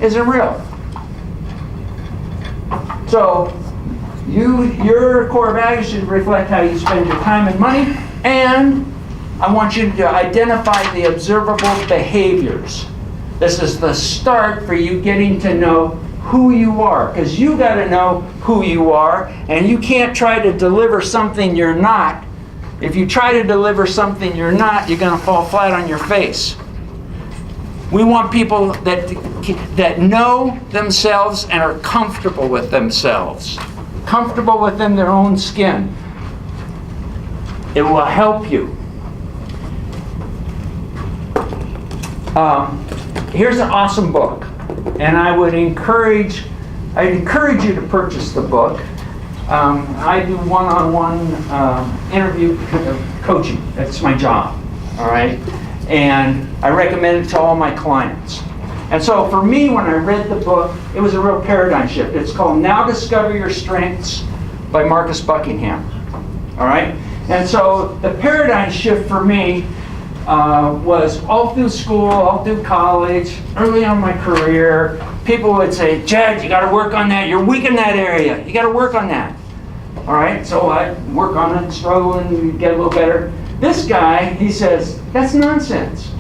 isn't real. So your core values should reflect how you spend your time and money, and I want you to identify the observable behaviors. This is the start for you getting to know who you are, because you got to know who you are, and you can't try to deliver something you're not. If you try to deliver something you're not, you're going to fall flat on your face. We want people that know themselves and are comfortable with themselves, comfortable within their own skin. It will help you. Here's an awesome book, and I'd encourage you to purchase the book. I do one-on-one interview coaching. That's my job, all right? And I recommend it to all my clients. And so for me, when I read the book, it was a real paradigm shift. It's called Now Discover Your Strengths by Marcus Buckingham, all right? And so the paradigm shift for me was all through school, all through college, early on in my career, people would say, Jed, you got to work on that. You're weak in that area. You got to work on that. All right, so I work on it, struggle, and get a little better. This guy, he says, that's nonsense.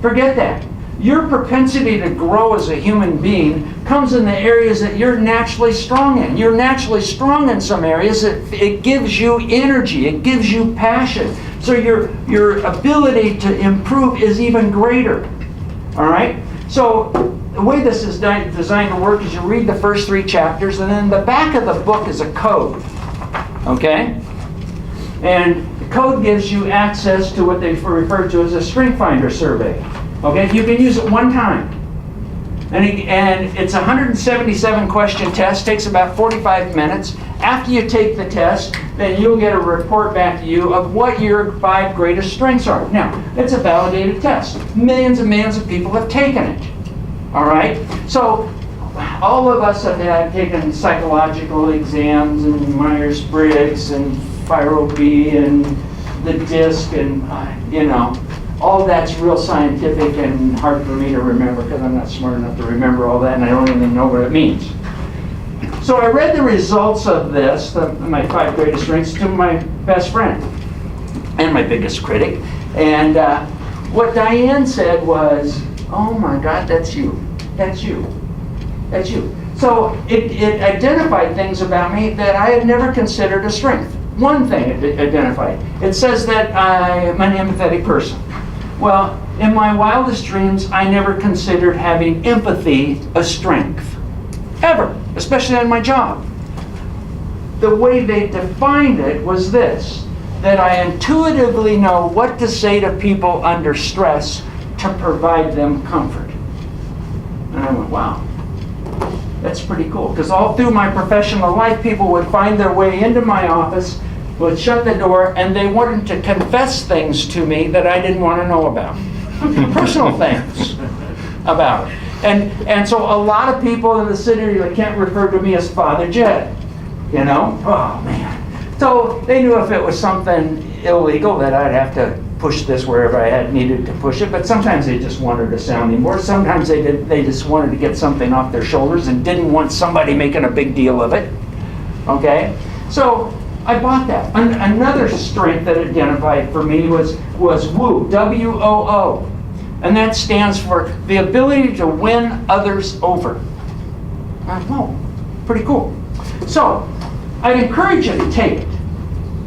Forget that. Your propensity to grow as a human being comes in the areas that you're naturally strong in. You're naturally strong in some areas. It gives you energy. It gives you passion. So your ability to improve is even greater. All right? So the way this is designed to work is you read the first 3 chapters, and then the back of the book is a code. Okay? And the code gives you access to what they refer to as a Strength Finder survey. Okay? You can use it one time. And it's a 177 question test, takes about 45 minutes. After you take the test, then you'll get a report back to you of what your 5 greatest strengths are. Now, it's a validated test. Millions and millions of people have taken it. All right? So, all of us have taken psychological exams and Myers-Briggs and Firo-B and the DISC and, all that's real scientific and hard for me to remember because I'm not smart enough to remember all that and I don't even know what it means. So I read the results of this, my 5 greatest strengths, to my best friend and my biggest critic. And what Diane said was, oh my God, that's you. That's you. That's you. So it identified things about me that I had never considered a strength. One thing it identified. It says that I'm an empathetic person. Well, in my wildest dreams, I never considered having empathy a strength. Ever. Especially in my job. The way they defined it was this, that I intuitively know what to say to people under stress to provide them comfort. And I went, wow, that's pretty cool. Because all through my professional life, people would find their way into my office, would shut the door, and they wanted to confess things to me that I didn't want to know about. Personal things about it. And so a lot of people in the city can't refer to me as Father Jed, Oh, man. So they knew if it was something illegal that I'd have to push this wherever I had needed to push it, but sometimes they just wanted a sounding board. Sometimes they just wanted to get something off their shoulders and didn't want somebody making a big deal of it. Okay? So I bought that. Another strength that identified for me was WOO, W-O-O. And that stands for the ability to win others over. Whoa, pretty cool. So, I'd encourage you to take it,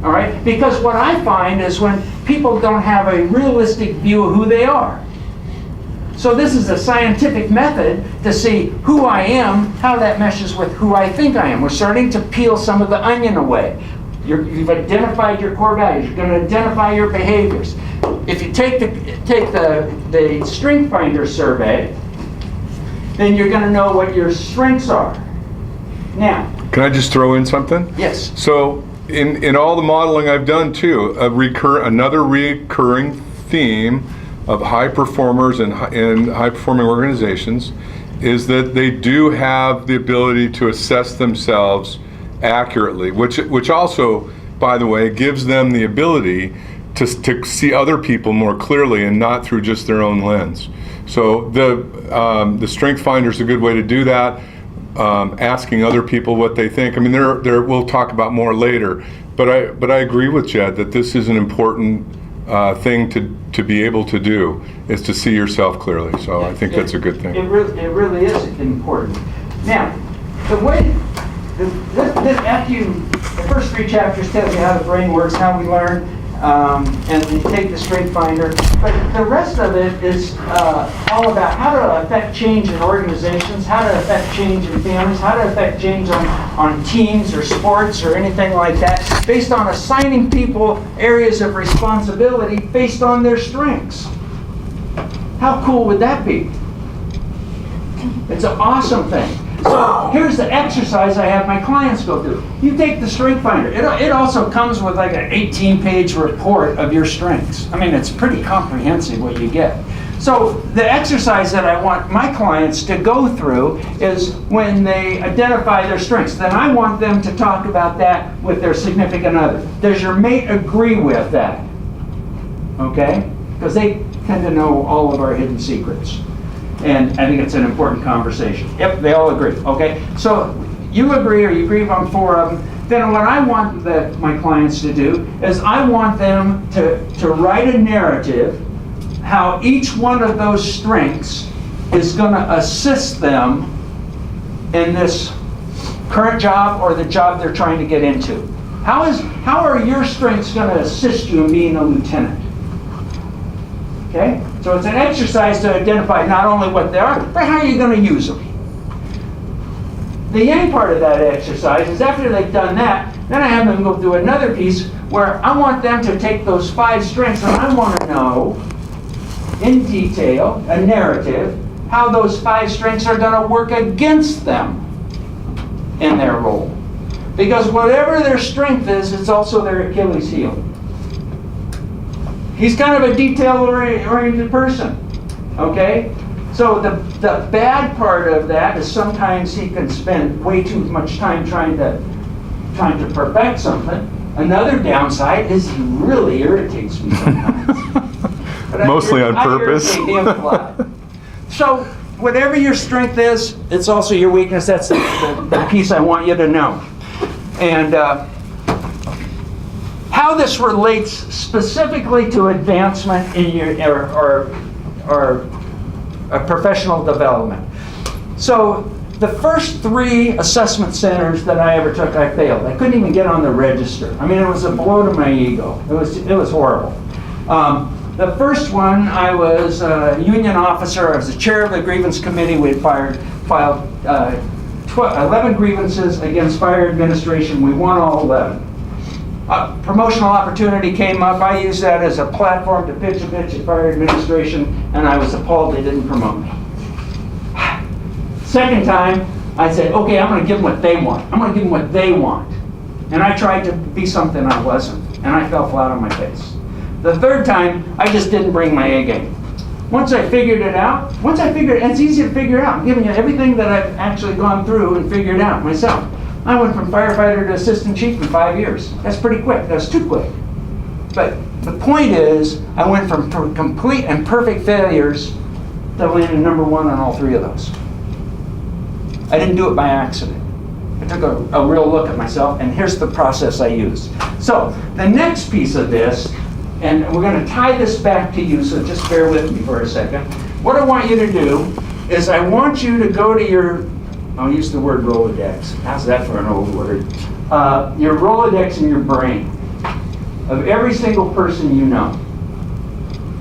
all right? Because what I find is when people don't have a realistic view of who they are. So this is a scientific method to see who I am, how that meshes with who I think I am. We're starting to peel some of the onion away. You've identified your core values. You're going to identify your behaviors. If you take the Strength Finder survey, then you're going to know what your strengths are. Now, can I just throw in something? Yes. So in all the modeling I've done too, another recurring theme of high performers and high performing organizations is that they do have the ability to assess themselves accurately, which also, by the way, gives them the ability to see other people more clearly and not through just their own lens. So the Strength Finder is a good way to do that. Asking other people what they think. I mean, we'll talk about more later, but I agree with Jed that this is an important thing to be able to do, is to see yourself clearly. So I think that's a good thing. It really is important. Now, the way the first 3 chapters tell you how the brain works, how we learn, and you take the Strength Finder. But the rest of it is all about how to affect change in organizations, how to affect change in families, how to affect change on teams or sports or anything like that, based on assigning people areas of responsibility based on their strengths. How cool would that be? It's an awesome thing. So here's the exercise I have my clients go through. You take the Strength Finder. It also comes with like an 18-page report of your strengths. I mean, it's pretty comprehensive what you get. So the exercise that I want my clients to go through is when they identify their strengths, then I want them to talk about that with their significant other. Does your mate agree with that? Okay? Because they tend to know all of our hidden secrets. And I think it's an important conversation. Yep, they all agree. Okay, so you agree, or you agree on 4 of them. Then what I want my clients to do is I want them to write a narrative how each one of those strengths is going to assist them in this current job or the job they're trying to get into. How are your strengths going to assist you in being a lieutenant? Okay? So it's an exercise to identify not only what they are, but how you're going to use them. The yang part of that exercise is after they've done that, then I have them go through another piece where I want them to take those 5 strengths and I want to know in detail, a narrative, how those 5 strengths are going to work against them in their role. Because whatever their strength is, it's also their Achilles heel. He's kind of a detail-oriented person, okay? So the bad part of that is sometimes he can spend way too much time trying to perfect something. Another downside is he really irritates me sometimes. Mostly on purpose. I irritate him a lot. So whatever your strength is, it's also your weakness. That's the piece I want you to know. And how this relates specifically to advancement in your or professional development. So the first 3 assessment centers that I ever took, I failed. I couldn't even get on the register. I mean, it was a blow to my ego. It was horrible. The first one, I was a union officer. I was the chair of the grievance committee. We had filed 11 grievances against fire administration. We won all 11. Promotional opportunity came up. I used that as a platform to pitch a bitch at fire administration, and I was appalled they didn't promote me. Second time, I said, okay, I'm going to give them what they want. I'm going to give them what they want. And I tried to be something I wasn't, and I fell flat on my face. The third time, I just didn't bring my A game. Once I figured it out, it's easy to figure out. I'm giving you everything that I've actually gone through and figured out myself. I went from firefighter to assistant chief in 5 years. That's pretty quick. That's too quick. But the point is, I went from complete and perfect failures to landing number 1 on all 3 of those. I didn't do it by accident. I took a real look at myself, and here's the process I used. So the next piece of this, and we're going to tie this back to you, so just bear with me for a second. What I want you to do is I want you to go to your, I'll use the word Rolodex. How's that for an old word? Your Rolodex in your brain of every single person you know.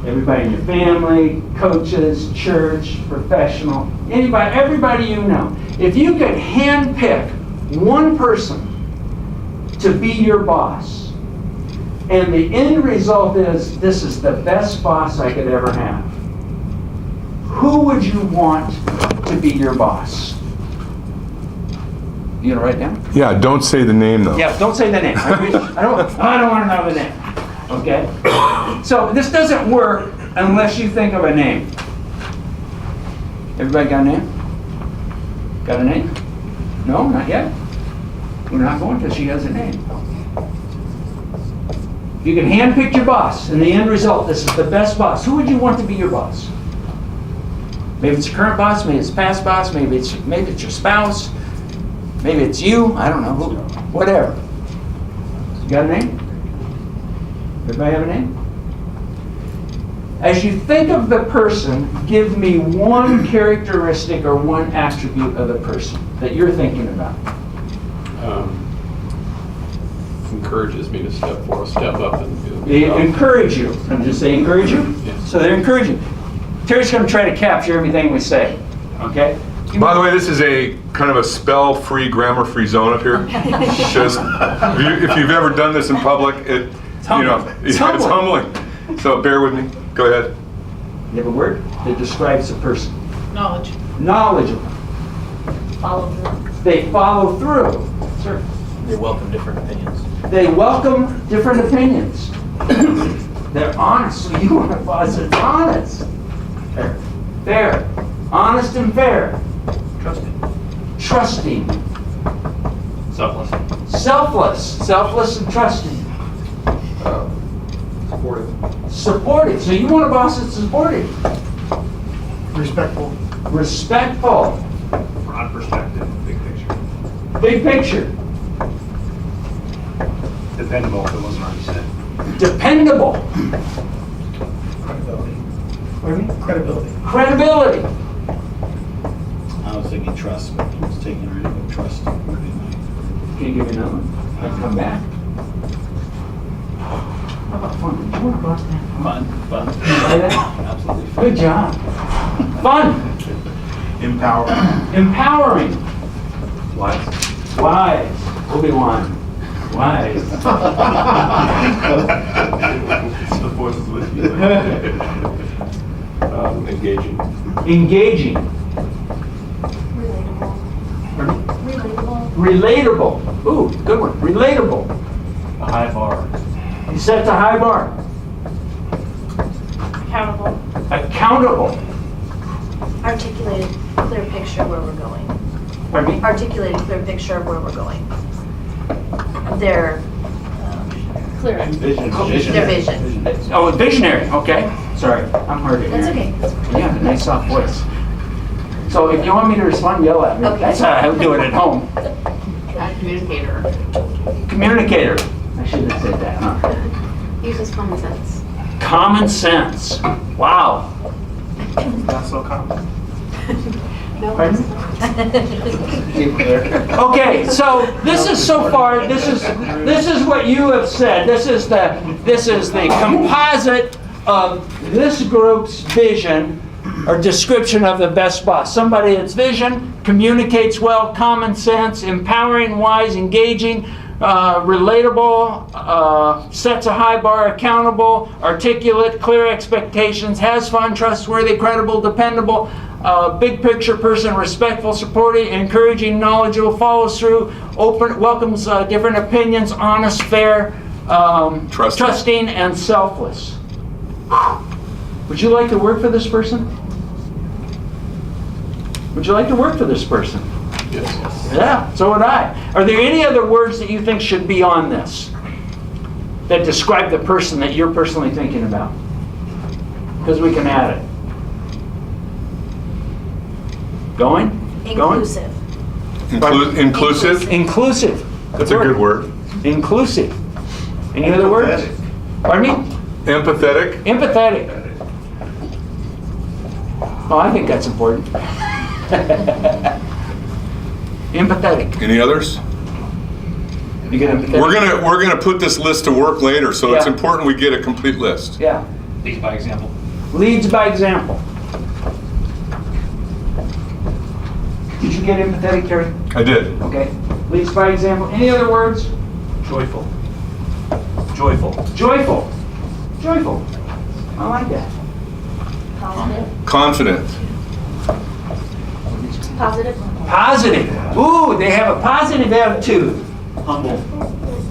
Everybody in your family, coaches, church, professional, everybody you know. If you could handpick one person to be your boss, and the end result is, this is the best boss I could ever have, who would you want to be your boss? You gonna write down? Yeah, don't say the name though. Yeah, don't say the name. I don't want to know the name. Okay? So this doesn't work unless you think of a name. Everybody got a name? Got a name? No, not yet. We're not going till she has a name. You can handpick your boss, and the end result, this is the best boss. Who would you want to be your boss? Maybe it's your current boss, maybe it's past boss, maybe it's your spouse, maybe it's you, I don't know, whatever. You got a name? Everybody have a name? As you think of the person, give me one characteristic or one attribute of the person that you're thinking about. Encourages me to step up and do a They good job. encourage you. I'm just saying encourage you? Yes. So they're encouraging. Terry's going to try to capture everything we say, okay? By the way, this is a kind of a spell-free, grammar-free zone up here. Just, if you've ever done this in public, it's humbling. It's it's humbling. So bear with me. Go ahead. You have a word that describes a person. Knowledge. Knowledgeable. Follow through. They follow through. Sir. They welcome different opinions. They welcome different opinions. They're honest. So you want a boss that's honest. Fair. Fair. Honest and fair. Trusting. Trusting. Selfless. Selfless. Selfless and trusting. Supportive. Supportive. So you want a boss that's supportive. Respectful. Respectful. Broad perspective. Big picture. Big picture. Dependable if it wasn't already said. Dependable. Credibility. Pardon me? Credibility. Credibility. I was thinking trust, but it was taken right away. Trust. Can you give me another one? I'll come back. How about fun? Did you want a boss that fun? Fun. Can you say that? Absolutely fun. Good job. Fun. Empowering. Empowering. Wise. Wise. Obi-Wan. Wise. The force is with you. Engaging. Engaging. Relatable. Relatable. Ooh, good one. Relatable. A high bar. He sets a high bar. Accountable. Accountable. Articulated, clear picture where we're going. Pardon me? Articulated, clear picture of where we're going. Their Clear. Vision. their vision. Oh, visionary. Okay. Sorry. I'm hard to hear. That's okay. That's okay. You have a nice soft voice. So if you want me to respond, yell at me. Okay. That's how I would do it at home. Communicator. Communicator. I shouldn't have said that, huh? Uses common sense. Common sense. Wow. Not so common. Pardon? Okay, so this is so far. This is what you have said. This is the composite of this group's vision or description of the best boss. Somebody that's vision, communicates well, common sense, empowering, wise, engaging, relatable, sets a high bar, accountable, articulate, clear expectations, has fun, trustworthy, credible, dependable, big picture person, respectful, supportive, encouraging, knowledgeable, follows through, open, welcomes different opinions, honest, fair, trusting, and selfless. Would you like to work for this person? Would you like to work for this person? Yes. Yeah, so would I. Are there any other words that you think should be on this that describe the person that you're personally thinking about? Because we can add it. Going? Inclusive. Inclusive? Inclusive. That's a good word. Inclusive. Any other words? Pardon me? Empathetic? Empathetic. Oh, I think that's important. Empathetic. Any others? You get empathetic? We're gonna put this list to work later, so it's Yeah. important we get a complete list. Yeah. Lead by example. Leads by example. Did you get empathetic, Terry? I did. Okay. Leads by example. Any other words? Joyful. Joyful. Joyful. Joyful. I like that. Positive. Confident. Positive. Positive. Ooh, they have a positive attitude. Humble.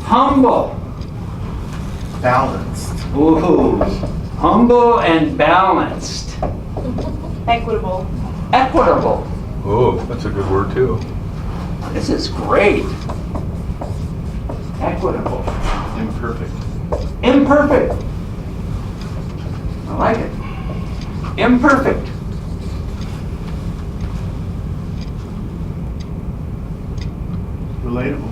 Humble. Balanced. Ooh. Humble and balanced. Equitable. Equitable. Oh, that's a good word too. This is great. Equitable. Imperfect. Imperfect. I like it. Imperfect. Relatable.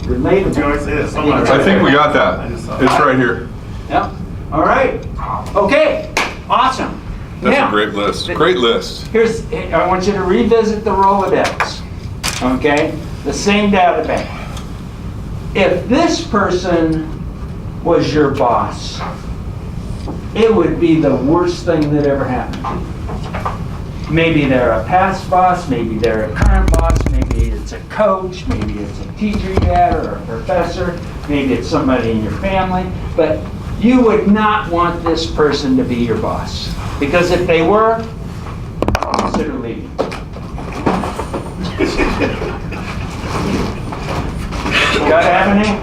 Relatable. You always say this. Somewhere. I think we got I that. just saw It's it. right here. Yep. All right. Okay. Awesome. That's Now, a great list. Great list. I want you to revisit the Rolodex. Okay? The same data bank. If this person was your boss, it would be the worst thing that ever happened to you. Maybe they're a past boss, maybe they're a current boss, maybe it's a coach, maybe it's a teacher you had or a professor, maybe it's somebody in your family, but you would not want this person to be your boss. Because if they were, consider leaving. Gotta have a name?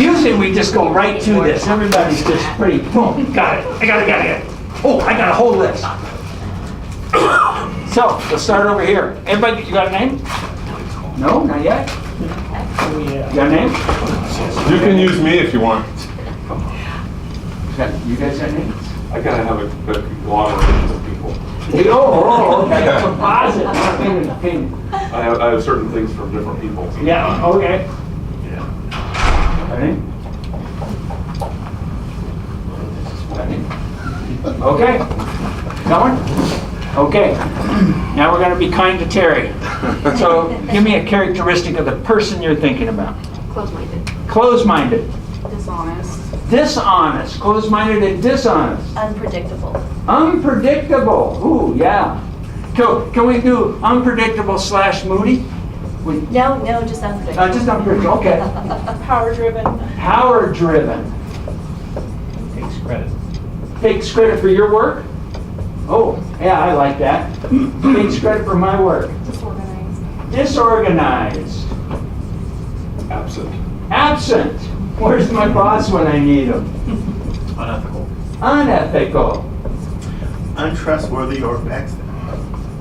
Usually we just go right to this. Everybody's just pretty, boom, got it. I got it. Oh, I got a whole list. So, let's start over here. Everybody, you got a name? No, not yet? You got a name? You can use me if you want. You guys got names? I gotta have a long range of people. Okay, composite. Opinion. I have certain things from different people. Yeah, okay. Got a name? Okay. Going? Okay. Now we're going to be kind to Terry. So give me a characteristic of the person you're thinking about. Close-minded. Close-minded. Dishonest. Dishonest. Close-minded and dishonest. Unpredictable. Unpredictable. Ooh, yeah. Can we do unpredictable / moody? No, just unpredictable. Just unpredictable. Okay. Power-driven. Power-driven. Takes credit. Takes credit for your work? Oh, yeah, I like that. Takes credit for my work. Disorganized. Disorganized. Absent. Absent. Where's my boss when I need him? Unethical. Unethical. Untrustworthy or backstabbing.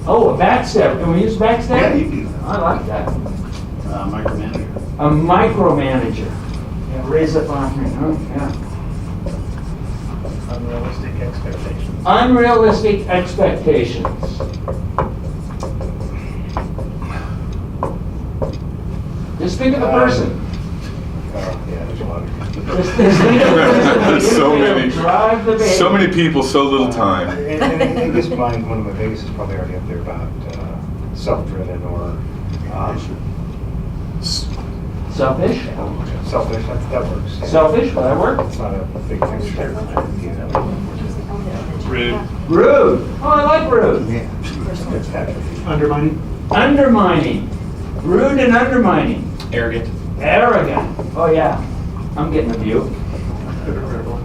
Oh, a backstab. Can we use backstab? Yeah, you can use that. I like that. Micromanager. A micromanager. Yeah, raise up on me. Oh, yeah. Unrealistic expectations. Unrealistic expectations. Just think of the person. Yeah, there's a lot of. Just think of the person. There's so many. Drive the baby. So many people, so little time. And I think this mine, one of my biggest is probably already up there about self-driven or Selfish. selfish. That works. Selfish. Will that work? It's not a big thing. Rude. Rude. Oh, I like rude. Yeah. It's atrophy. Undermining. Undermining. Rude and undermining. Arrogant. Arrogant. Oh, yeah. I'm getting a view. Hypocritical.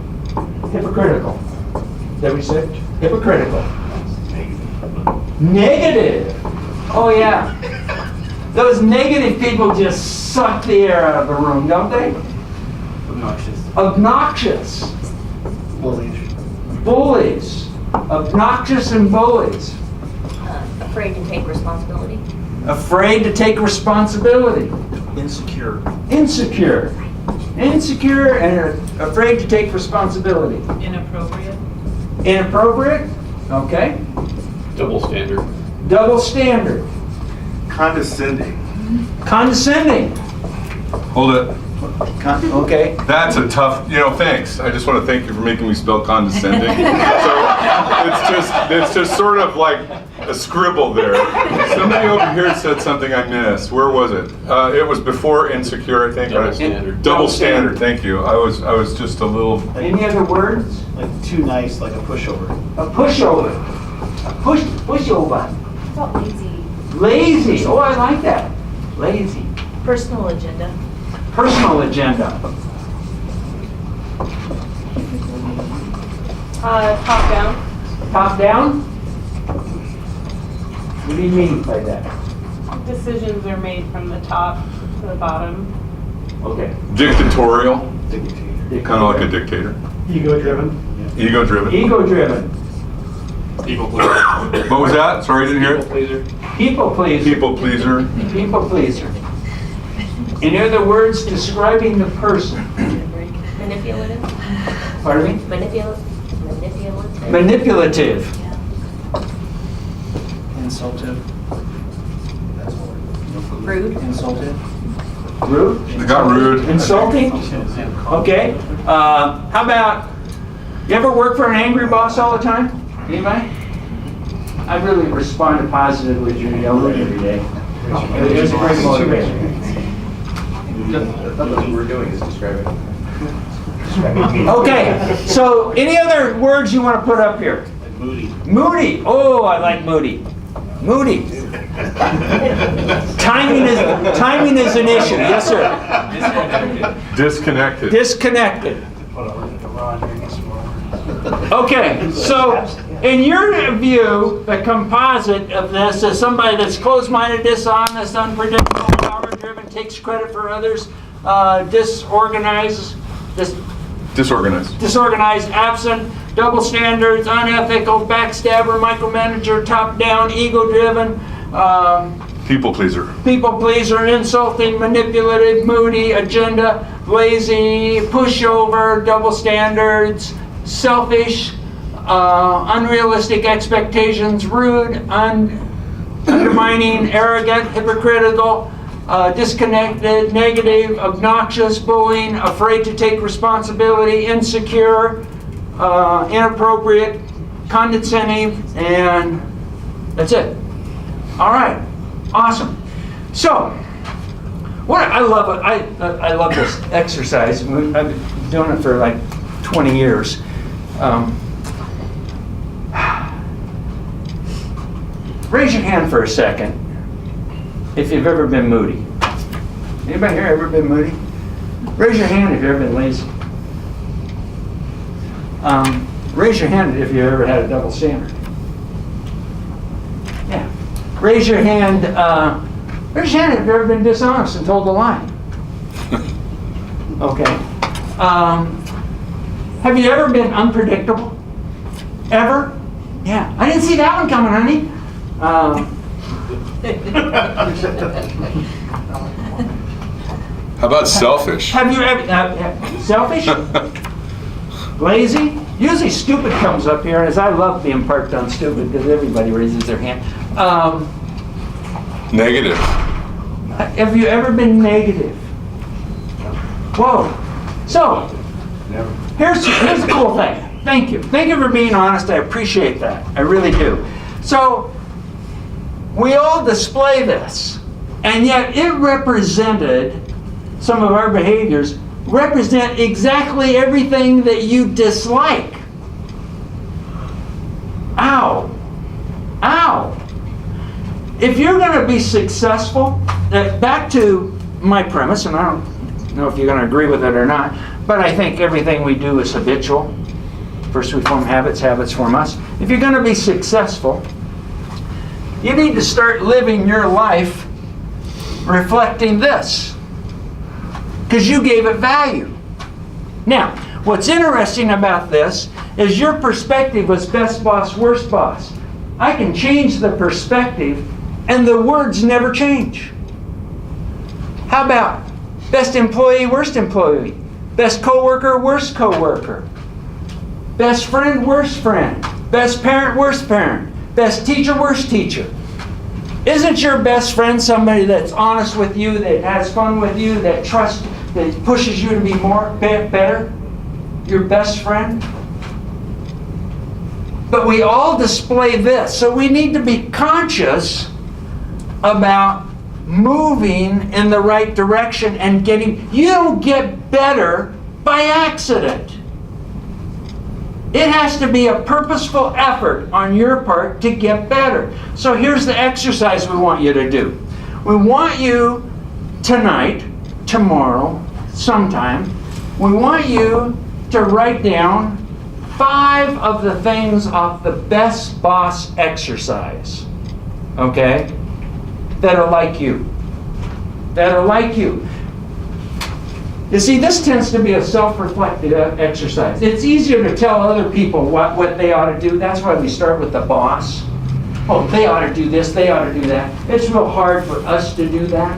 Hypocritical. That we said? Hypocritical. Negative. Oh, yeah. Those negative people just suck the air out of the room, don't they? Obnoxious. Obnoxious. Bullish. Bullies. Obnoxious and bullies. Afraid to take responsibility. Afraid to take responsibility. Insecure. Insecure. Insecure and afraid to take responsibility. Inappropriate. Inappropriate. Okay. Double standard. Double standard. Condescending. Condescending. Hold it. Okay. That's a tough, thanks. I just want to thank you for making me spell condescending. So it's just sort of like a scribble there. Somebody over here said something I missed. Where was it? It was before insecure, I think. Double standard. Double standard, thank you. I was just a little, Any other words? Like too nice, like a pushover. A pushover. A pushover. How about lazy? Lazy. Oh, I like that. Lazy. Personal agenda. Personal agenda. Top down. Top down? What do you mean by that? Decisions are made from the top to the bottom. Okay. dictatorial, Dictator. kind of like a dictator. Ego-driven. Ego-driven. Ego-driven. People pleaser. What was that? Sorry, I didn't hear People it. pleaser. People pleaser. People pleaser. People pleaser. In other words, describing the person. Manipulative. Pardon me? Manipulative. Manipulative. Yeah. Insultive. That's what. Rude. Insultive. Rude? It got rude. Insulting? Okay. How about, you ever work for an angry boss all the time? Anybody? I really responded positively to your yelling every day. It was a great motivation. That's what we're doing is describing. Okay, so any other words you want to put up here? Moody. Moody. Oh, I like Moody. Moody. Timing is an issue. Yes, sir. Disconnected. Disconnected. Okay, so in your view, the composite of this is somebody that's closed-minded, dishonest, unpredictable, power-driven, takes credit for others, disorganized, absent, double standards, unethical, backstabber, micromanager, top-down, ego-driven, People pleaser. people pleaser, insulting, manipulative, moody, agenda, lazy, pushover, double standards, selfish, unrealistic expectations, rude, undermining, arrogant, hypocritical, disconnected, negative, obnoxious, bullying, afraid to take responsibility, insecure, inappropriate, condescending, and that's it. All right, awesome. So, what I love this exercise. I've been doing it for like 20 years. Raise your hand for a second if you've ever been moody. Anybody here ever been moody? Raise your hand if you've ever been lazy. Raise your hand if you've ever had a double standard. Yeah. Raise your hand if you've ever been dishonest and told a lie. Okay. Have you ever been unpredictable? Ever? Yeah. I didn't see that one coming, honey. How about selfish? Have you ever selfish? Lazy? Usually stupid comes up here, as I love being parked on stupid because everybody raises their hand. Negative. Have you ever been negative? Whoa. So, here's the cool thing. Thank you. Thank you for being honest. I appreciate that. I really do. So, we all display this, and yet it represented, some of our behaviors represent exactly everything that you dislike. Ow. Ow. If you're going to be successful, back to my premise, and I don't know if you're going to agree with it or not, but I think everything we do is habitual. First we form habits, habits form us. If you're going to be successful, you need to start living your life reflecting this, because you gave it value. Now, what's interesting about this is your perspective was best boss, worst boss. I can change the perspective and the words never change. How about best employee, worst employee? Best coworker, worst coworker? Best friend, worst friend? Best parent, worst parent? Best teacher, worst teacher? Isn't your best friend somebody that's honest with you, that has fun with you, that trusts, that pushes you to be better? Your best friend? But we all display this, so we need to be conscious about moving in the right direction and getting. You don't get better by accident. It has to be a purposeful effort on your part to get better. So here's the exercise we want you to do. We want you tonight, tomorrow, sometime, we want you to write down 5 of the things off the best boss exercise, okay, that are like you. That are like you. You see, this tends to be a self-reflective exercise. It's easier to tell other people what they ought to do. That's why we start with the boss. Oh, they ought to do this, they ought to do that. It's real hard for us to do that.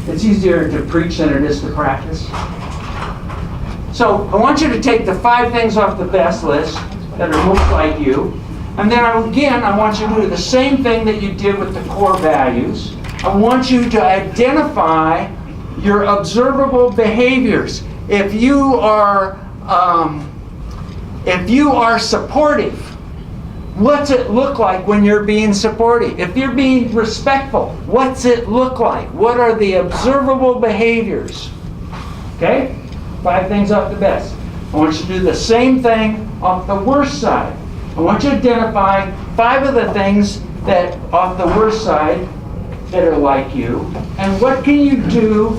It's easier to preach than it is to practice. So I want you to take the 5 things off the best list that are most like you. And then again, I want you to do the same thing that you did with the core values. I want you to identify your observable behaviors. If you are supportive, what's it look like when you're being supportive? If you're being respectful, what's it look like? What are the observable behaviors? Okay? 5 things off the best. I want you to do the same thing off the worst side. I want you to identify 5 of the things that off the worst side that are like you, and what can you do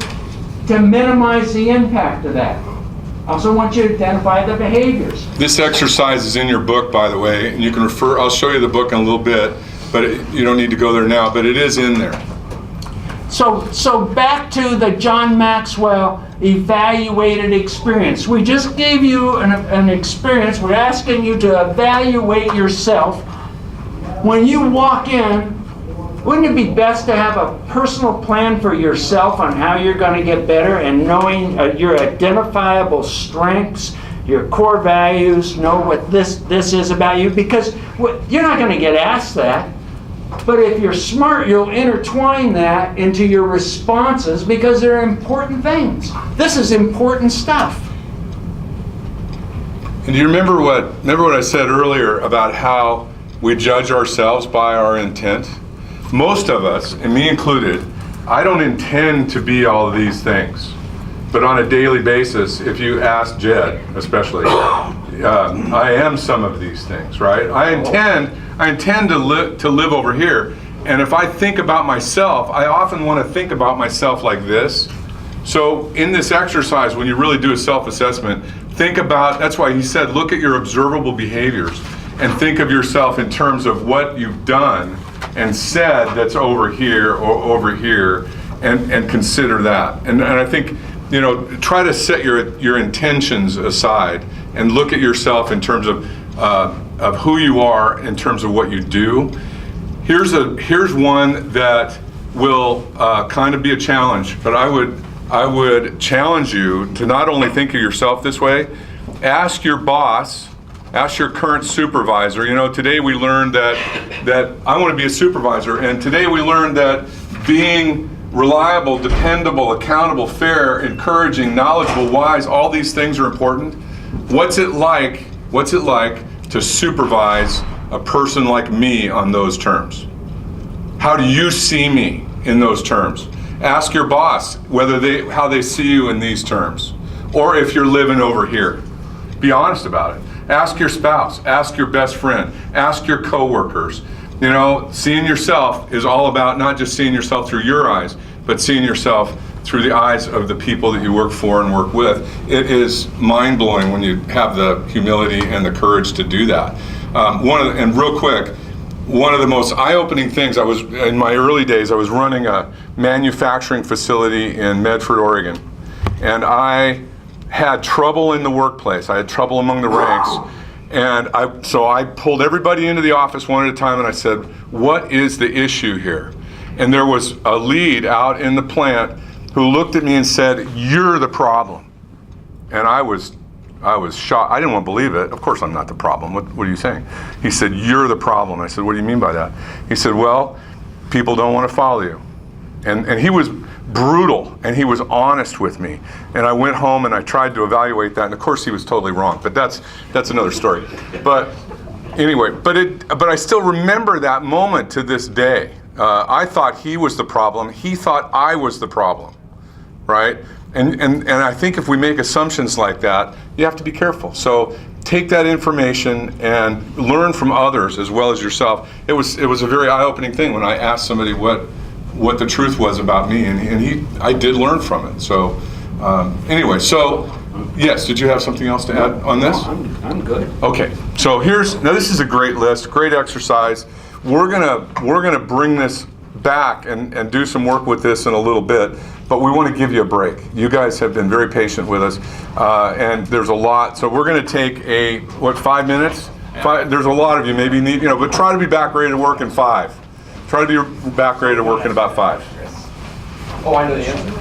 to minimize the impact of that? I also want you to identify the behaviors. This exercise is in your book, by the way, and you can refer, I'll show you the book in a little bit, but you don't need to go there now, but it is in there. So back to the John Maxwell evaluated experience. We just gave you an experience. We're asking you to evaluate yourself. When you walk in, wouldn't it be best to have a personal plan for yourself on how you're going to get better, and knowing your identifiable strengths, your core values, know what this is about you? Because you're not going to get asked that. But if you're smart, you'll intertwine that into your responses, because they're important things. This is important stuff. And do you remember what I said earlier about how we judge ourselves by our intent? Most of us, and me included, I don't intend to be all of these things. But on a daily basis, if you ask Jed, especially, I am some of these things, right? I intend to live over here. And if I think about myself, I often want to think about myself like this. So in this exercise, when you really do a self-assessment, think about, that's why he said, look at your observable behaviors and think of yourself in terms of what you've done and said that's over here or over here, and consider that. And I think, try to set your intentions aside and look at yourself in terms of who you are, in terms of what you do. Here's one that will kind of be a challenge, but I would challenge you to not only think of yourself this way. Ask your boss, ask your current supervisor. Today we learned that I want to be a supervisor, and today we learned that being reliable, dependable, accountable, fair, encouraging, knowledgeable, wise, all these things are important. What's it like to supervise a person like me on those terms? How do you see me in those terms? Ask your boss how they see you in these terms. Or if you're living over here, be honest about it. Ask your spouse, ask your best friend, ask your coworkers. Seeing yourself is all about not just seeing yourself through your eyes, but seeing yourself through the eyes of the people that you work for and work with. It is mind-blowing when you have the humility and the courage to do that. And real quick, one of the most eye-opening things, in my early days, I was running a manufacturing facility in Medford, Oregon, and I had trouble in the workplace. I had trouble among the ranks. And so I pulled everybody into the office one at a time, and I said, what is the issue here? And there was a lead out in the plant who looked at me and said, you're the problem. And I was shocked. I didn't want to believe it. Of course I'm not the problem. What are you saying? He said, you're the problem. I said, what do you mean by that? He said, well, people don't want to follow you. And he was brutal, and he was honest with me. And I went home and I tried to evaluate that, and of course he was totally wrong, but that's another story. But anyway, but I still remember that moment to this day. I thought he was the problem. He thought I was the problem, right? And I think if we make assumptions like that, you have to be careful. So take that information and learn from others as well as yourself. It was a very eye-opening thing when I asked somebody what the truth was about me, and I did learn from it. So anyway, so yes, did you have something else to add on this? No, I'm good. Okay, so now this is a great list, great exercise. We're gonna bring this back and do some work with this in a little bit, but we want to give you a break. You guys have been very patient with us, and there's a lot. So we're gonna take 5 minutes? There's a lot of you maybe need, but try to be back ready to work in 5. Try to be back ready to work in about 5. Oh, I know the answer.